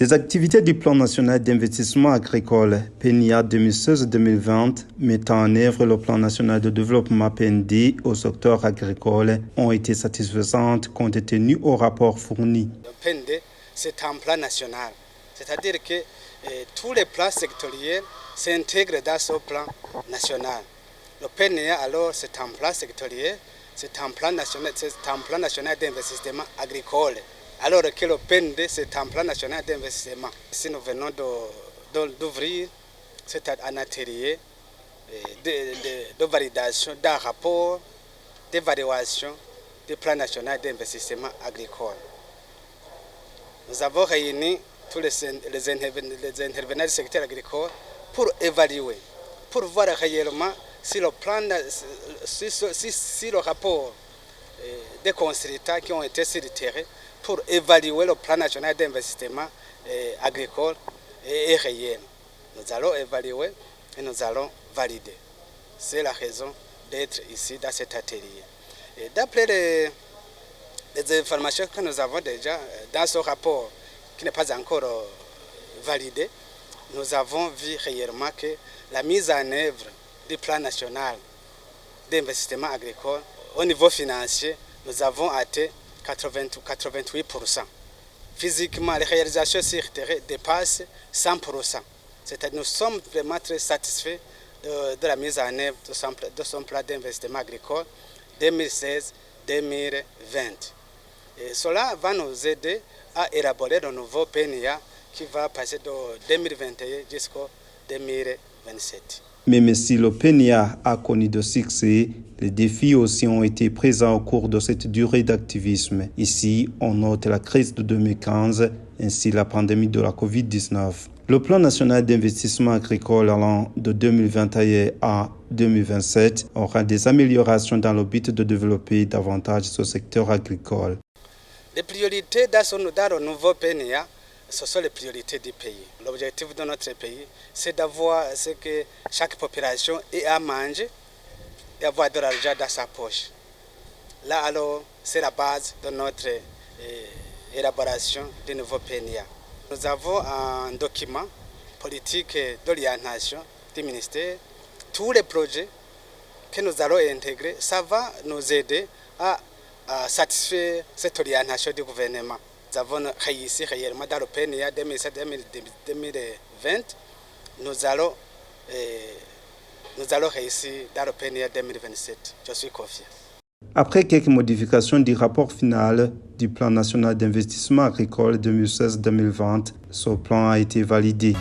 Les activités du Plan national d'investissement agricole PNIA 2016-2020 mettant en œuvre le Plan national de développement PND au secteur agricole ont été satisfaisantes compte tenu au rapport fourni. Le PND, c'est un plan national, c'est-à-dire que tous les plans sectoriels s'intègrent dans ce plan national. Le PNIA, alors, c'est un plan sectoriel, c'est un plan national d'investissement agricole. Alors que le PND, c'est un plan national d'investissement. Ici, nous venons d'ouvrir un atelier de validation d'un rapport d'évaluation du plan national d'investissement agricole. Nous avons réuni tous les intervenants du secteur agricole pour évaluer, pour voir réellement si le rapport des consultants qui ont été sur le terrain pour évaluer le plan national d'investissement agricole est réel. Nous allons évaluer et nous allons valider. C'est la raison d'être ici dans cet atelier. D'après les informations que nous avons déjà dans ce rapport qui n'est pas encore validé, nous avons vu réellement que la mise en œuvre du plan national d'investissement agricole au niveau financier, nous avons atteint 88%. Physiquement, les réalisations sur le terrain dépassent 100%. C'est-à-dire nous sommes vraiment très satisfaits de la mise en œuvre de son plan d'investissement agricole 2016-2020. Et cela va nous aider à élaborer le nouveau PNIA qui va passer de 2021 jusqu'au 2027. Même si le PNIA a connu de succès, les défis aussi ont été présents au cours de cette durée d'activisme. Ici, on note la crise de 2015 ainsi la pandémie de la COVID-19. Le plan national d'investissement agricole allant de 2021 à 2027 aura des améliorations dans le but de développer davantage ce secteur agricole. Les priorités dans le nouveau PNIA, ce sont les priorités du pays. L'objectif de notre pays, c'est d'avoir ce que chaque population ait à manger et avoir de l'argent dans sa poche. Là, alors, c'est la base de notre élaboration du nouveau PNIA. Nous avons un document politique d'orientation du ministère. Tous les projets que nous allons intégrer, ça va nous aider à satisfaire cette orientation du gouvernement. Nous avons réussi réellement dans le PNIA 2017-2020. Nous allons réussir dans le PNIA 2027. Je suis confiant. Après quelques modifications du rapport final du plan national d'investissement agricole 2016-2020, ce plan a été validé.